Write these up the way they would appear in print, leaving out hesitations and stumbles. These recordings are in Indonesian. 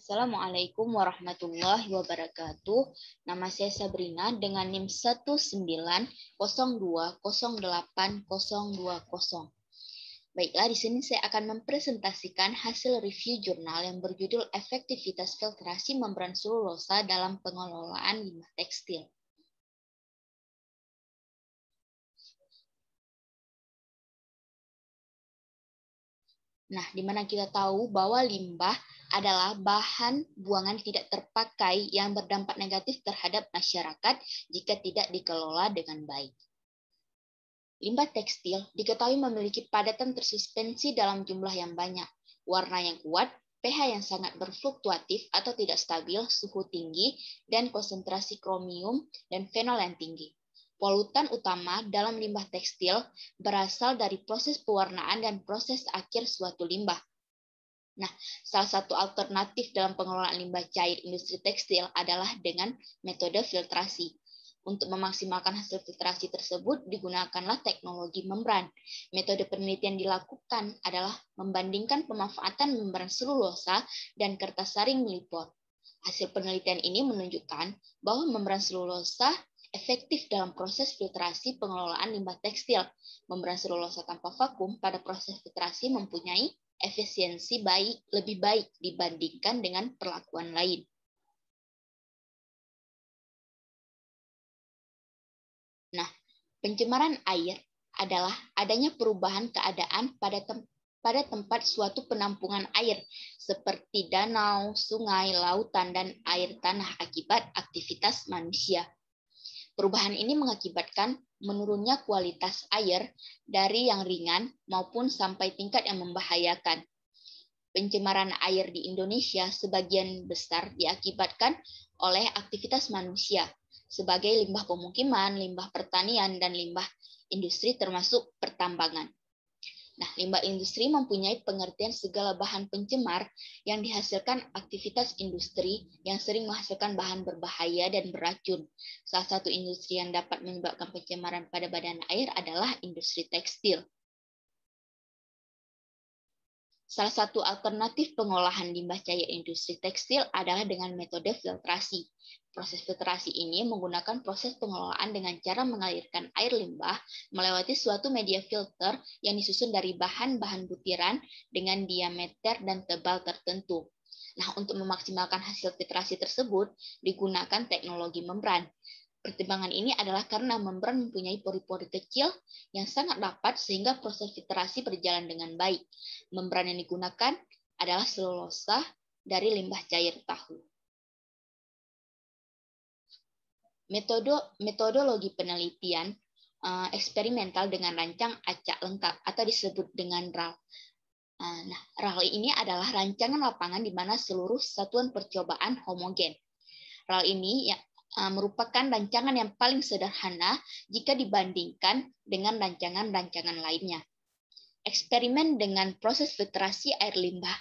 Assalamualaikum warahmatullahi wabarakatuh. Nama saya Sabrina dengan NIM 1902080. Baiklah, di sini saya akan mempresentasikan hasil review jurnal yang berjudul Efektivitas Filtrasi Membran Selulosa dalam Pengelolaan Limbah Tekstil. Nah, di mana kita tahu bahwa limbah adalah bahan buangan tidak terpakai yang berdampak negatif terhadap masyarakat jika tidak dikelola dengan baik. Limbah tekstil diketahui memiliki padatan tersuspensi dalam jumlah yang banyak, warna yang kuat, pH yang sangat berfluktuatif atau tidak stabil, suhu tinggi, dan konsentrasi kromium dan fenol yang tinggi. Polutan utama dalam limbah tekstil berasal dari proses pewarnaan dan proses akhir suatu limbah. Nah, salah satu alternatif dalam pengelolaan limbah cair industri tekstil adalah dengan metode filtrasi. Untuk memaksimalkan hasil filtrasi tersebut, digunakanlah teknologi membran. Metode penelitian dilakukan adalah membandingkan pemanfaatan membran selulosa dan kertas saring milipor. Hasil penelitian ini menunjukkan bahwa membran selulosa efektif dalam proses filtrasi pengelolaan limbah tekstil. Membran selulosa tanpa vakum pada proses filtrasi mempunyai efisiensi lebih baik dibandingkan dengan perlakuan lain. Nah, pencemaran air adalah adanya perubahan keadaan pada tempat suatu penampungan air, seperti danau, sungai, lautan, dan air tanah akibat aktivitas manusia. Perubahan ini mengakibatkan menurunnya kualitas air dari yang ringan maupun sampai tingkat yang membahayakan. Pencemaran air di Indonesia sebagian besar diakibatkan oleh aktivitas manusia sebagai limbah pemukiman, limbah pertanian, dan limbah industri termasuk pertambangan. Nah, limbah industri mempunyai pengertian segala bahan pencemar yang dihasilkan aktivitas industri yang sering menghasilkan bahan berbahaya dan beracun. Salah satu industri yang dapat menyebabkan pencemaran pada badan air adalah industri tekstil. Salah satu alternatif pengolahan limbah cair industri tekstil adalah dengan metode filtrasi. Proses filtrasi ini menggunakan proses pengelolaan dengan cara mengalirkan air limbah melewati suatu media filter yang disusun dari bahan-bahan butiran dengan diameter dan tebal tertentu. Nah, untuk memaksimalkan hasil filtrasi tersebut, digunakan teknologi membran. Pertimbangan ini adalah karena membran mempunyai pori-pori kecil yang sangat rapat sehingga proses filtrasi berjalan dengan baik. Membran yang digunakan adalah selulosa dari limbah cair tahu. Metodologi penelitian eksperimental dengan rancang acak lengkap atau disebut dengan RAL. Nah, RAL ini adalah rancangan lapangan di mana seluruh satuan percobaan homogen. RAL ini merupakan rancangan yang paling sederhana jika dibandingkan dengan rancangan-rancangan lainnya. Eksperimen dengan proses filtrasi air limbah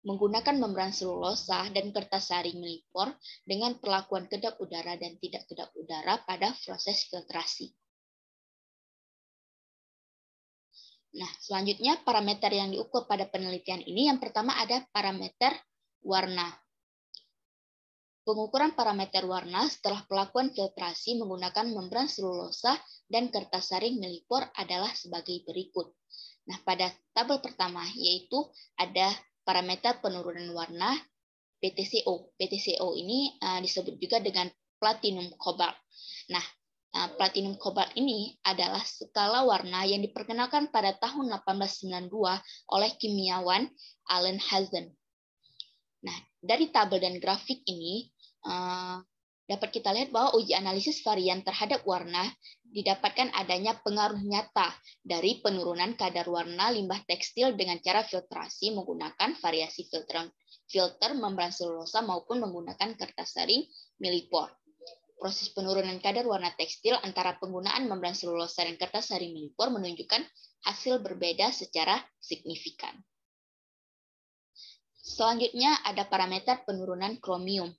menggunakan membran selulosa dan kertas saring milipor dengan perlakuan kedap udara dan tidak kedap udara pada proses filtrasi. Nah, selanjutnya parameter yang diukur pada penelitian ini yang pertama ada parameter warna. Pengukuran parameter warna setelah pelakuan filtrasi menggunakan membran selulosa dan kertas saring milipor adalah sebagai berikut. Nah, pada tabel pertama yaitu ada parameter penurunan warna PTCO. PTCO ini disebut juga dengan platinum cobalt. Nah, platinum cobalt ini adalah skala warna yang diperkenalkan pada tahun 1892 oleh kimiawan Allen Hazen. Nah, dari tabel dan grafik ini dapat kita lihat bahwa uji analisis varian terhadap warna didapatkan adanya pengaruh nyata dari penurunan kadar warna limbah tekstil dengan cara filtrasi menggunakan variasi filter membran selulosa maupun menggunakan kertas saring milipor. Proses penurunan kadar warna tekstil antara penggunaan membran selulosa dan kertas saring milipor menunjukkan hasil berbeda secara signifikan. Selanjutnya ada parameter penurunan kromium.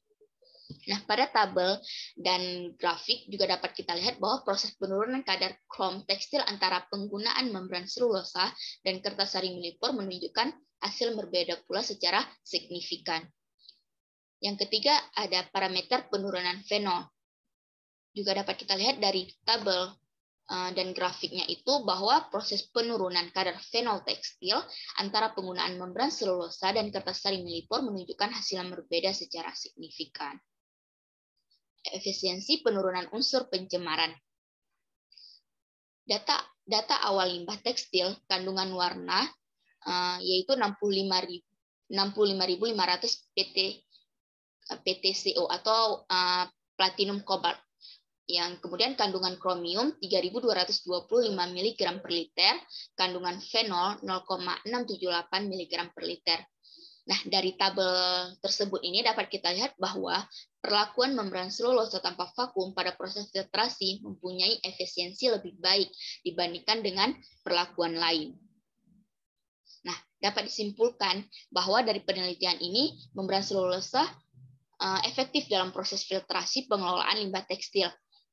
Nah, pada tabel dan grafik juga dapat kita lihat bahwa proses penurunan kadar krom tekstil antara penggunaan membran selulosa dan kertas saring milipor menunjukkan hasil berbeda pula secara signifikan. Yang ketiga ada parameter penurunan fenol. Juga dapat kita lihat dari tabel dan grafiknya itu bahwa proses penurunan kadar fenol tekstil antara penggunaan membran selulosa dan kertas saring melipor menunjukkan hasil yang berbeda secara signifikan. Efisiensi penurunan unsur pencemaran. Data awal limbah tekstil kandungan warna yaitu 65.500 PTCO atau platinum kobalt. Yang kemudian kandungan kromium 3.225 mg per liter, kandungan fenol 0,678 mg per liter. Nah, dari tabel tersebut ini dapat kita lihat bahwa perlakuan membran selulosa tanpa vakum pada proses filtrasi mempunyai efisiensi lebih baik dibandingkan dengan perlakuan lain. Nah, dapat disimpulkan bahwa dari penelitian ini membran selulosa efektif dalam proses filtrasi pengelolaan limbah tekstil.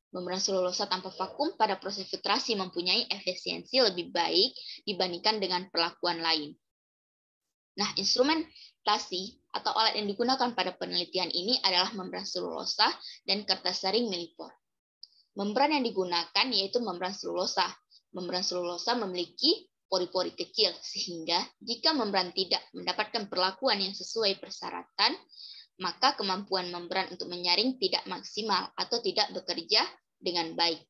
Membran selulosa tanpa vakum pada proses filtrasi mempunyai efisiensi lebih baik dibandingkan dengan perlakuan lain. Nah, instrumentasi atau alat yang digunakan pada penelitian ini adalah membran selulosa dan kertas saring melipor. Membran yang digunakan yaitu membran selulosa. Membran selulosa memiliki pori-pori kecil, sehingga jika membran tidak mendapatkan perlakuan yang sesuai persyaratan, maka kemampuan membran untuk menyaring tidak maksimal atau tidak bekerja dengan baik.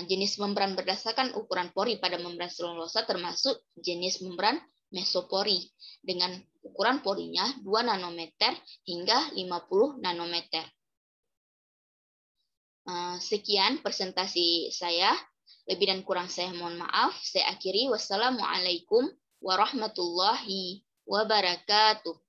Jenis membran berdasarkan ukuran pori pada membran selulosa termasuk jenis membran mesopori dengan ukuran porinya 2 nanometer hingga 50 nanometer. Sekian presentasi saya. Lebih dan kurang saya mohon maaf. Saya akhiri. Wassalamualaikum warahmatullahi wabarakatuh.